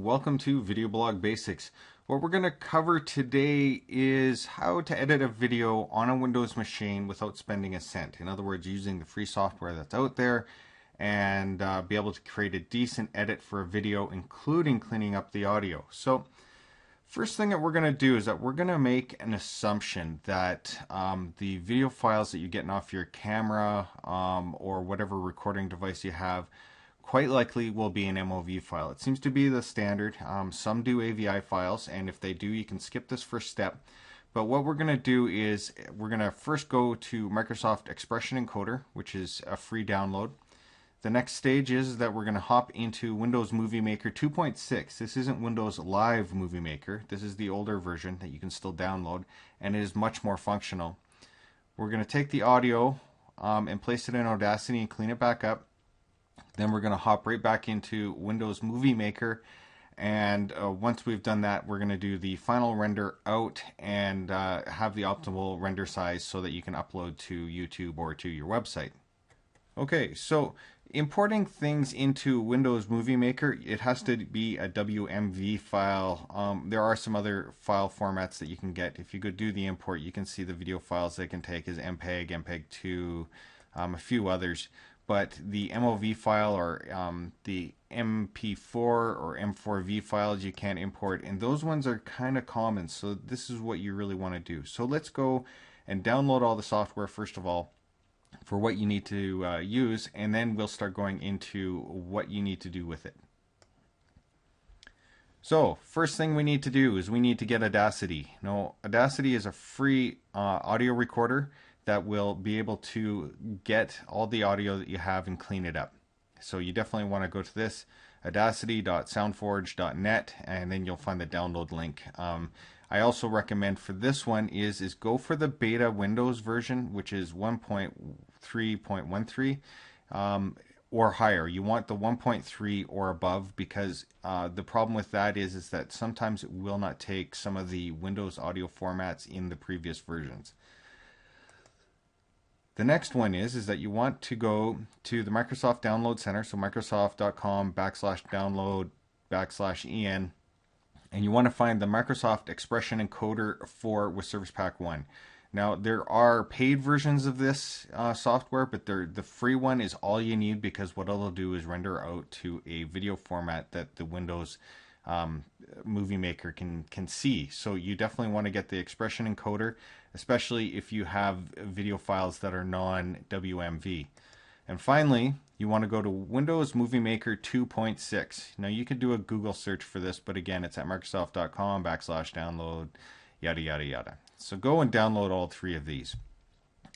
welcome to Video Blog Basics. What we're going to cover today is how to edit a video on a Windows machine without spending a cent. In other words, using the free software that's out there and be able to create a decent edit for a video, including cleaning up the audio. So first thing that we're going to do is that we're going to make an assumption that the video files that you're getting off your camera or whatever recording device you have quite likely will be an MOV file. It seems to be the standard. Some do AVI files, and if they do, you can skip this first step. But what we're going to do is we're going to first go to Microsoft Expression Encoder, which is a free download. The next stage is that we're going to hop into Windows Movie Maker 2.6. This isn't Windows Live Movie Maker. This is the older version that you can still download, and it is much more functional. We're going to take the audio and place it in Audacity and clean it back up. Then we're going to hop right back into Windows Movie Maker, and once we've done that, we're going to do the final render out and have the optimal render size so that you can upload to YouTube or to your website. Okay, so importing things into Windows Movie Maker, it has to be a WMV file. There are some other file formats that you can get. If you go do the import, you can see the video files they can take as MPEG, MPEG-2, a few others. But the MOV file or the MP4 or M4V files you can't import, and those ones are kind of common, so this is what you really want to do. So let's go and download all the software first of all for what you need to use, and then we'll start going into what you need to do with it. So first thing we need to do is we need to get Audacity. Now, Audacity is a free audio recorder that will be able to get all the audio that you have and clean it up. So you definitely want to go to this, audacity.soundforge.net, and then you'll find the download link. I also recommend for this one is go for the beta Windows version, which is 1.3.13 or higher. You want the 1.3 or above, because the problem with that is that sometimes it will not take some of the Windows audio formats in the previous versions. The next one is that you want to go to the Microsoft Download Center, so microsoft.com/download/en, and you want to find the Microsoft Expression Encoder 4 with Service Pack 1. Now, there are paid versions of this software, but the free one is all you need, because what it'll do is render out to a video format that the Windows Movie Maker can see. So you definitely want to get the Expression Encoder, especially if you have video files that are non-WMV. And finally, you want to go to Windows Movie Maker 2.6. Now, you can do a Google search for this, but again, it's at microsoft.com/download, yada, yada, yada. So go and download all three of these,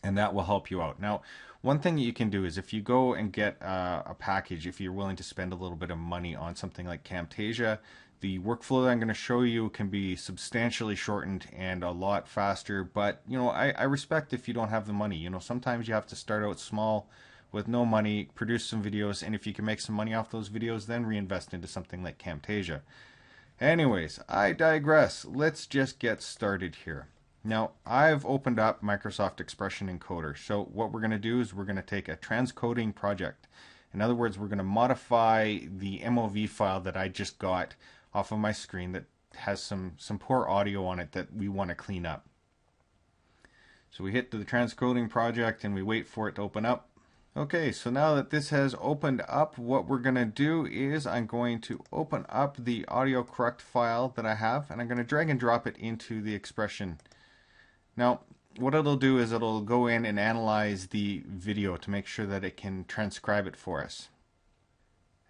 and that will help you out. Now, one thing that you can do is if you go and get a package, if you're willing to spend a little bit of money on something like Camtasia, the workflow that I'm going to show you can be substantially shortened and a lot faster. But, you know, I respect if you don't have the money. You know, sometimes you have to start out small with no money, produce some videos, and if you can make some money off those videos, then reinvest into something like Camtasia. Anyways, I digress. Let's just get started here. Now, I've opened up Microsoft Expression Encoder. So what we're going to do is we're going to take a transcoding project. In other words, we're going to modify the MOV file that I just got off of my screen that has some poor audio on it that we want to clean up. So we hit the transcoding project and we wait for it to open up. Okay, so now that this has opened up, what we're going to do is I'm going to open up the audio correct file that I have, and I'm going to drag and drop it into the Expression. Now, what it'll do is it'll go in and analyze the video to make sure that it can transcribe it for us.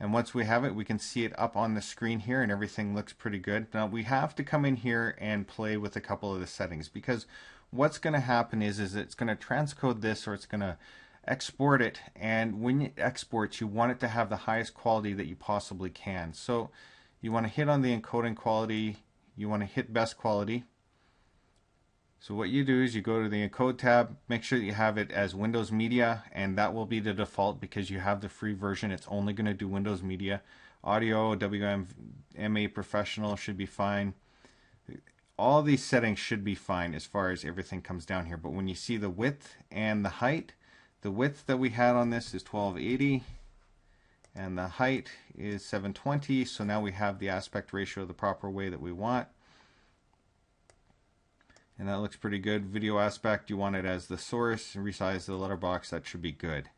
And once we have it, we can see it up on the screen here, and everything looks pretty good. Now, we have to come in here and play with a couple of the settings, because what's going to happen is it's going to transcode this, or it's going to export it, and when it exports, you want it to have the highest quality that you possibly can. So you want to hit on the encoding quality, you want to hit best quality. So what you do is you go to the Encode tab, make sure that you have it as Windows Media, and that will be the default because you have the free version. It's only going to do Windows Media. Audio, WMA Professional should be fine. All these settings should be fine as far as everything comes down here. But when you see the width and the height, the width that we had on this is 1280, and the height is 720. So now we have the aspect ratio the proper way that we want. And that looks pretty good. Video aspect, you want it as the source. Resize the letterbox, that should be good.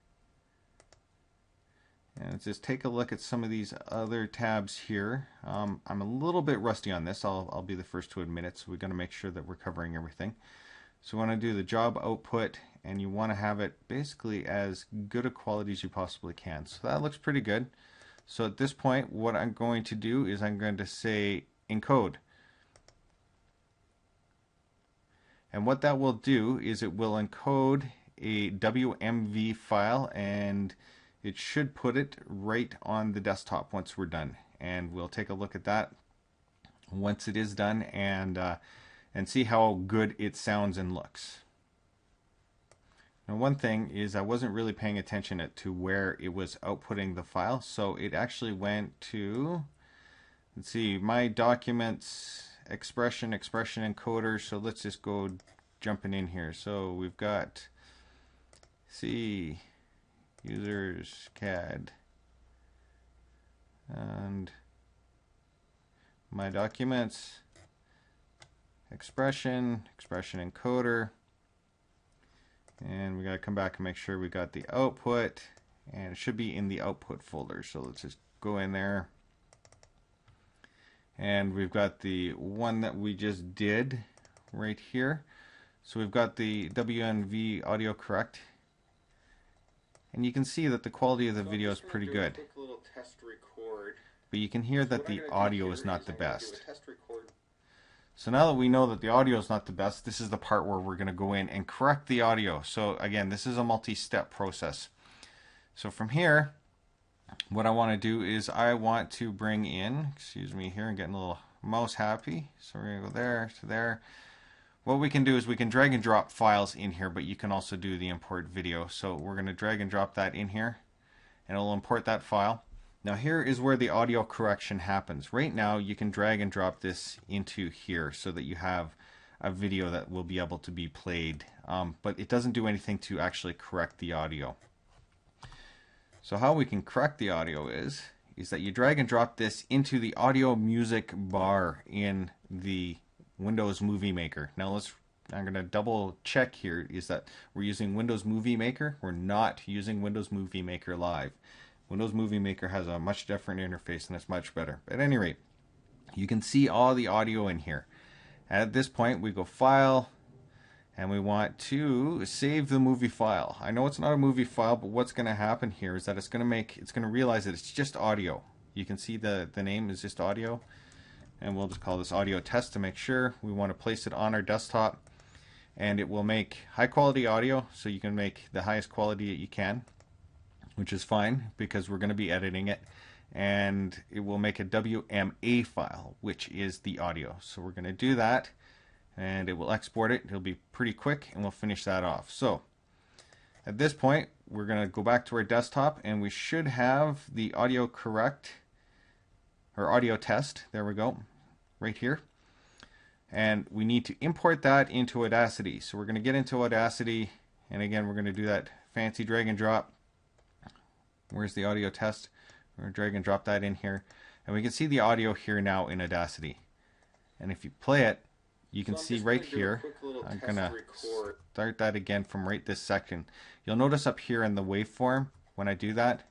And let's just take a look at some of these other tabs here. I'm a little bit rusty on this. I'll be the first to admit it. So we're going to make sure that we're covering everything. So we want to do the job output, and you want to have it basically as good a quality as you possibly can. So that looks pretty good. So at this point, what I'm going to do is I'm going to say encode. And what that will do is it will encode a WMV file, and it should put it right on the desktop once we're done. And we'll take a look at that once it is done, and see how good it sounds and looks. Now, one thing is I wasn't really paying attention to where it was outputting the file, so it actually went to, let's see, my documents, expression encoder. So let's just go jumping in here. So we've got users CAD and my documents, expression encoder, and we got to come back and make sure we got the output, and it should be in the output folder. So let's just go in there, and we've got the one that we just did right here. So we've got the WMV audio correct, and you can see that the quality of the video is pretty good. Quick little test record. But you can hear that the audio is not the best. So now that we know that the audio is not the best, this is the part where we're going to go in and correct the audio. So again, this is a multi-step process. So from here, what I want to do is I want to bring in, excuse me here, I'm getting a little mouse happy. So we're going to go there to there. What we can do is we can drag and drop files in here, but you can also do the import video. So we're going to drag and drop that in here, and it'll import that file. Now here is where the audio correction happens. Right now you can drag and drop this into here so that you have a video that will be able to be played, but it doesn't do anything to actually correct the audio. So how we can correct the audio is that you drag and drop this into the audio music bar in the Windows Movie Maker. Now I'm going to double check here is that we're using Windows Movie Maker. We're not using Windows Movie Maker Live. Windows Movie Maker has a much different interface and it's much better. But at any rate, you can see all the audio in here. At this point, we go File, and we want to save the movie file. I know it's not a movie file, but what's going to happen here is that it's going to realize that it's just audio. You can see the name is just audio, and we'll just call this audio test to make sure. We want to place it on our desktop, and it will make high quality audio, so you can make the highest quality that you can, which is fine because we're going to be editing it, and it will make a WMA file, which is the audio. So we're going to do that, and it will export it. It'll be pretty quick, and we'll finish that off. So at this point, we're going to go back to our desktop, and we should have the audio correct, or audio test, there we go, right here. And we need to import that into Audacity. So we're going to get into Audacity, and again, we're going to do that fancy drag and drop. Where's the audio test? We're going to drag and drop that in here. And we can see the audio here now in Audacity. And if you play it, you can see right here, I'm going to start that again from right this section. You'll notice up here in the waveform, when I do that,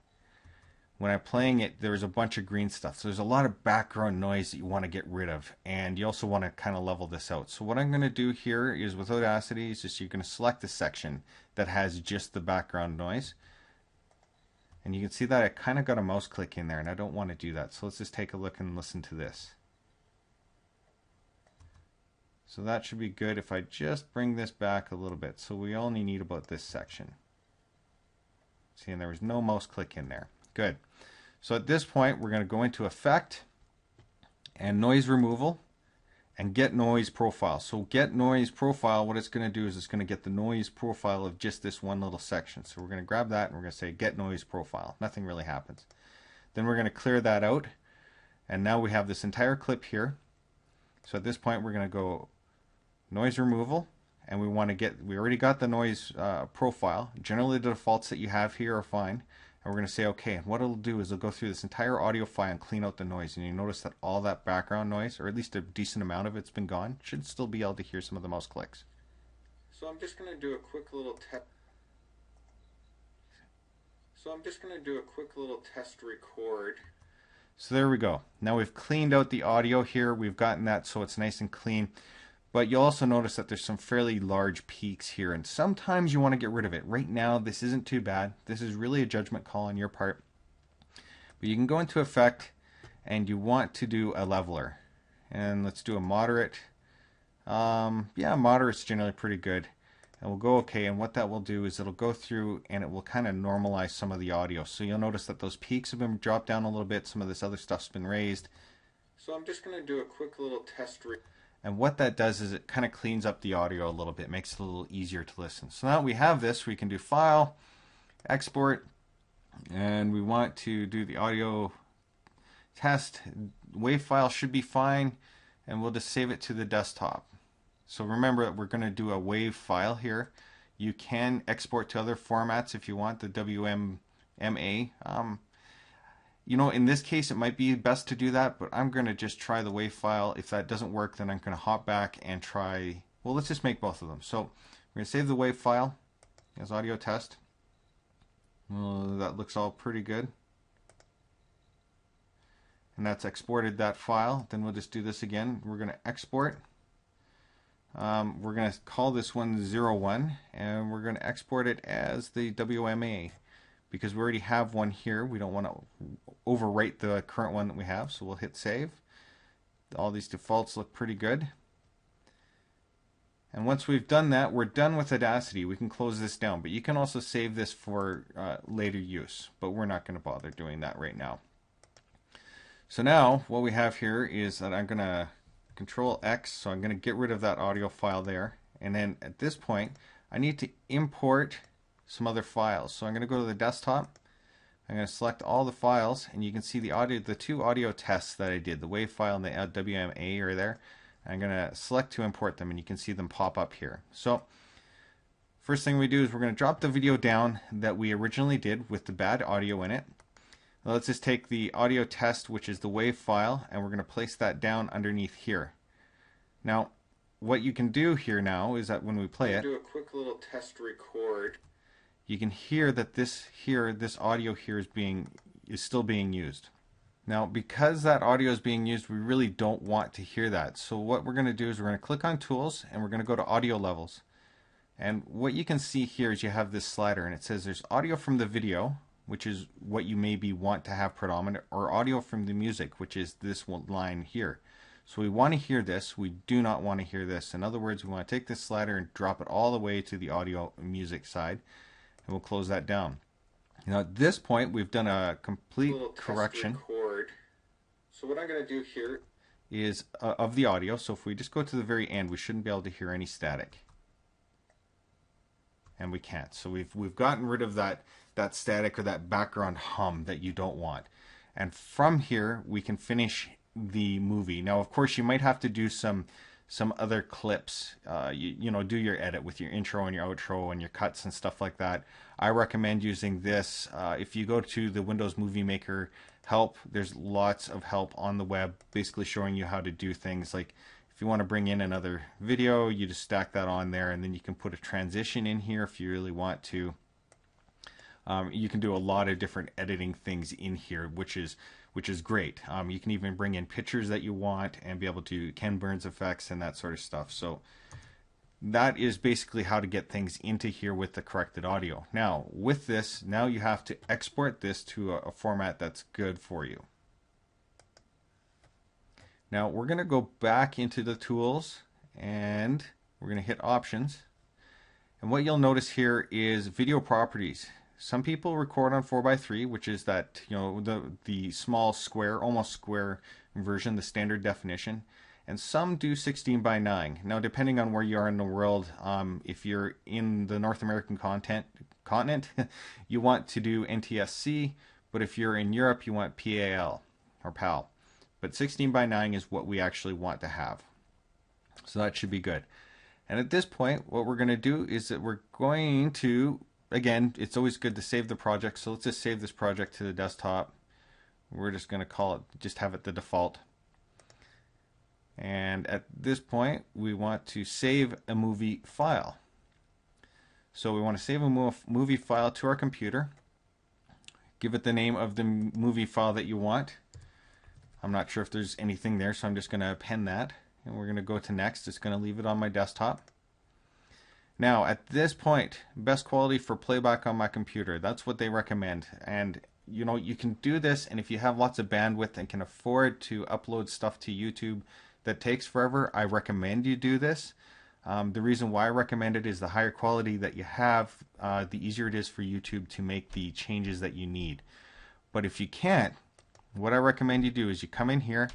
when I'm playing it, there's a bunch of green stuff. So there's a lot of background noise that you want to get rid of. And you also want to kind of level this out. So what I'm going to do here is with Audacity, is just you're going to select the section that has just the background noise. And you can see that I kind of got a mouse click in there, and I don't want to do that. So let's just take a look and listen to this. So that should be good if I just bring this back a little bit. So we only need about this section. See, and there was no mouse click in there. Good. So at this point, we're going to go into Effect and Noise Removal and Get Noise Profile. So Get Noise Profile, what it's going to do is it's going to get the noise profile of just this one little section. So we're going to grab that and we're going to say Get Noise Profile. Nothing really happens. Then we're going to clear that out, and now we have this entire clip here. So at this point, we're going to go Noise Removal, and we already got the noise profile. Generally the defaults that you have here are fine, And we're going to say okay. And what it'll do is it'll go through this entire audio file and clean out the noise. And you notice that all that background noise, or at least a decent amount of it's been gone. Should still be able to hear some of the mouse clicks. So I'm just going to do a quick little test. Test record. So there we go. Now we've cleaned out the audio here. We've gotten that so it's nice and clean. But you'll also notice that there's some fairly large peaks here, and sometimes you want to get rid of it. Right now, this isn't too bad. This is really a judgment call on your part. But you can go into Effect, and you want to do a leveler. And let's do a moderate. Yeah, moderate's generally pretty good. And we'll go okay, and what that will do is it'll go through and it will kind of normalize some of the audio. So you'll notice that those peaks have been dropped down a little bit. Some of this other stuff's been raised. So I'm just going to do a quick little test record. And what that does is it kind of cleans up the audio a little bit, makes it a little easier to listen. So now we have this, we can do File, Export, and we want to do the audio test. WAV file should be fine, and we'll just save it to the desktop. So remember that we're going to do a WAV file here. You can export to other formats if you want, the WMA. You know, in this case, it might be best to do that, but I'm going to just try the WAV file. If that doesn't work, then I'm going to hop back and try, well, let's just make both of them. So we're going to save the WAV file as audio test. Well, that looks all pretty good. And that's exported that file. Then we'll just do this again. We're going to export. We're going to call this one 01, and we're going to export it as the WMA. Because we already have one here, we don't want to overwrite the current one that we have, so we'll hit save. All these defaults look pretty good. And once we've done that, we're done with Audacity. We can close this down, but you can also save this for later use, but we're not going to bother doing that right now. So now what we have here is that I'm going to Control X, so I'm going to get rid of that audio file there. And then at this point, I need to import some other files. So I'm going to go to the desktop. I'm going to select all the files, and you can see the two audio tests that I did, the WAV file and the WMA are there. I'm going to select to import them, and you can see them pop up here. So first thing we do is we're going to drop the video down that we originally did with the bad audio in it. Now let's just take the audio test, which is the WAV file, and we're going to place that down underneath here. Now what you can do here now is that when we play it, do a quick little test record. You can hear that this audio here is still being used. Now, because that audio is being used, we really don't want to hear that. So what we're going to do is we're going to click on Tools, and we're going to go to Audio Levels. And what you can see here is you have this slider, and it says there's audio from the video, which is what you maybe want to have predominant, or audio from the music, which is this one line here. So we want to hear this. We do not want to hear this. In other words, we want to take this slider and drop it all the way to the audio music side. And we'll close that down. Now at this point, we've done a complete correction. So what I'm going to do here is of the audio. So if we just go to the very end, we shouldn't be able to hear any static. And we can't. So we've gotten rid of that static or that background hum that you don't want. And from here, we can finish the movie. Now, of course, you might have to do some other clips, you know, do your edit with your intro and your outro and your cuts and stuff like that. I recommend using this. If you go to the Windows Movie Maker help, there's lots of help on the web basically showing you how to do things. Like if you want to bring in another video, you just stack that on there, and then you can put a transition in here if you really want to. You can do a lot of different editing things in here, which is great. You can even bring in pictures that you want and be able to Ken Burns effects and that sort of stuff. So that is basically how to get things into here with the corrected audio. Now with this, now you have to export this to a format that's good for you. Now we're going to go back into the tools, and we're going to hit options. And what you'll notice here is video properties. Some people record on 4:3, which is that, you know, the small square, almost square version, the standard definition, and some do 16:9. Now, depending on where you are in the world, if you're in the North American continent, you want to do NTSC, but if you're in Europe, you want PAL or PAL. But 16:9 is what we actually want to have. So that should be good. And at this point, what we're going to do is that we're going to again, it's always good to save the project. So let's just save this project to the desktop. We're just going to call it, just have it the default. And at this point, we want to save a movie file. So we want to save a movie file to our computer. Give it the name of the movie file that you want. I'm not sure if there's anything there, so I'm just going to append that. And we're going to go to next. It's going to leave it on my desktop. Now, at this point, best quality for playback on my computer. That's what they recommend. And you know, you can do this, and if you have lots of bandwidth and can afford to upload stuff to YouTube that takes forever, I recommend you do this. The reason why I recommend it is the higher quality that you have, the easier it is for YouTube to make the changes that you need. But if you can't, what I recommend you do is you come in here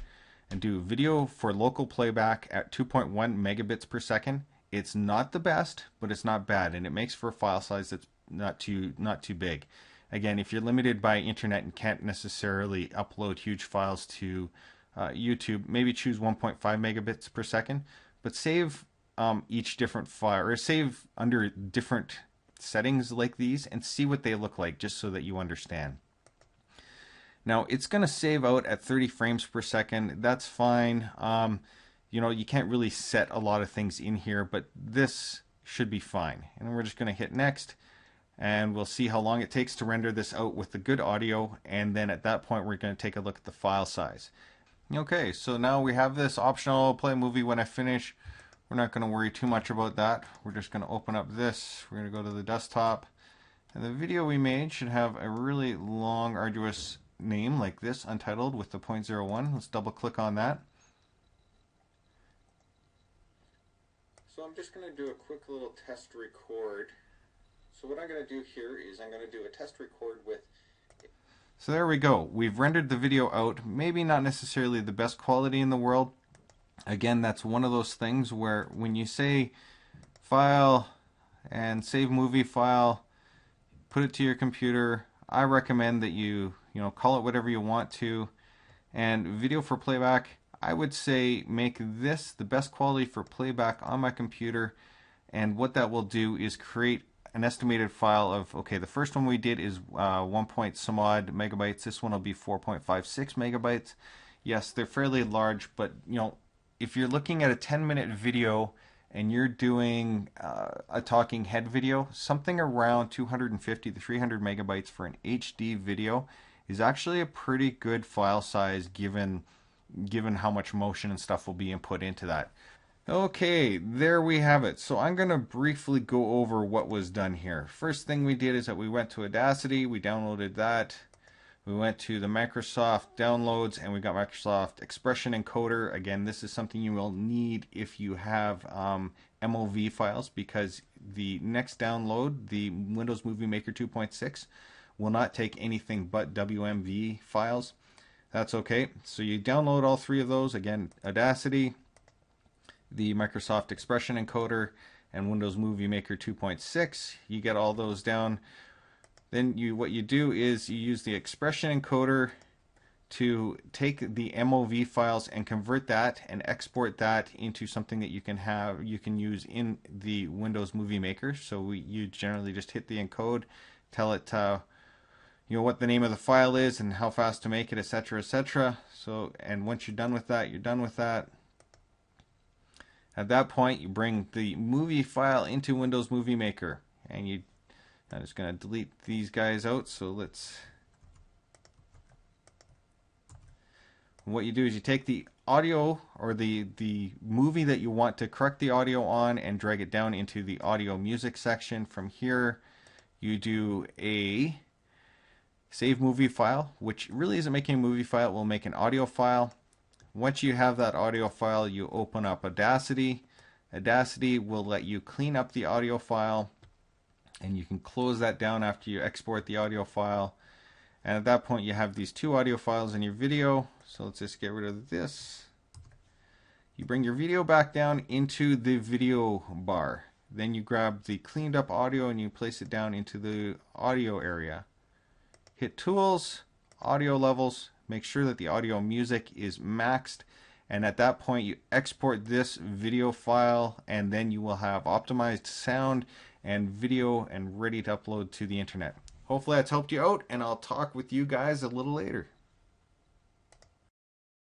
and do video for local playback at 2.1 megabits per second. It's not the best, but it's not bad, and it makes for a file size that's not too big. Again, if you're limited by internet and can't necessarily upload huge files to YouTube, maybe choose 1.5 megabits per second, but save each different file, or save under different settings like these and see what they look like, just so that you understand. Now it's going to save out at 30 frames per second. That's fine. You know, you can't really set a lot of things in here, but this should be fine. And we're just going to hit next, and we'll see how long it takes to render this out with the good audio, and then at that point we're going to take a look at the file size. Okay, so now we have this optional play movie when I finish. We're not going to worry too much about that. We're just going to open up this. We're going to go to the desktop. And the video we made should have a really long, arduous name like this, untitled, with the 0.01. Let's double click on that. So I'm just going to do a quick little test record. So what I'm going to do here is I'm going to do a test record with... So there we go. We've rendered the video out. Maybe not necessarily the best quality in the world. Again, that's one of those things where when you say file and save movie file, put it to your computer, I recommend that you call it whatever you want to. And video for playback, I would say make this the best quality for playback on my computer. And what that will do is create an estimated file of, okay, the first one we did is 1 point some odd megabytes. This one will be 4.56 megabytes. Yes, they're fairly large, but if you're looking at a 10-minute video and you're doing a talking head video, something around 250 to 300 megabytes for an HD video is actually a pretty good file size given how much motion and stuff will be input into that. Okay, there we have it. So I'm going to briefly go over what was done here. First thing we did is that we went to Audacity, we downloaded that. We went to the Microsoft downloads and we got Microsoft Expression Encoder. Again, this is something you will need if you have MOV files, because the next download, the Windows Movie Maker 2.6, will not take anything but WMV files. That's okay. So you download all three of those. Again, Audacity, the Microsoft Expression Encoder, and Windows Movie Maker 2.6. You get all those down. Then what you do is you use the expression encoder to take the MOV files and convert that and export that into something that you can use in the Windows Movie Maker. So you generally just hit the encode, tell it what the name of the file is and how fast to make it, etc., etc. So, and once you're done with that, you're done with that. At that point, you bring the movie file into Windows Movie Maker, and I'm just going to delete these guys out. So what you do is you take the audio or the movie that you want to correct the audio on and drag it down into the audio music section. From here, you do a save movie file, which really isn't making a movie file, it will make an audio file. Once you have that audio file, you open up Audacity. Audacity will let you clean up the audio file, and you can close that down after you export the audio file. And at that point you have these two audio files in your video. So let's just get rid of this. You bring your video back down into the video bar. Then you grab the cleaned up audio and you place it down into the audio area. Hit Tools, Audio Levels, make sure that the audio music is maxed. And at that point you export this video file, and then you will have optimized sound and video and ready to upload to the internet. Hopefully that's helped you out, and I'll talk with you guys a little later.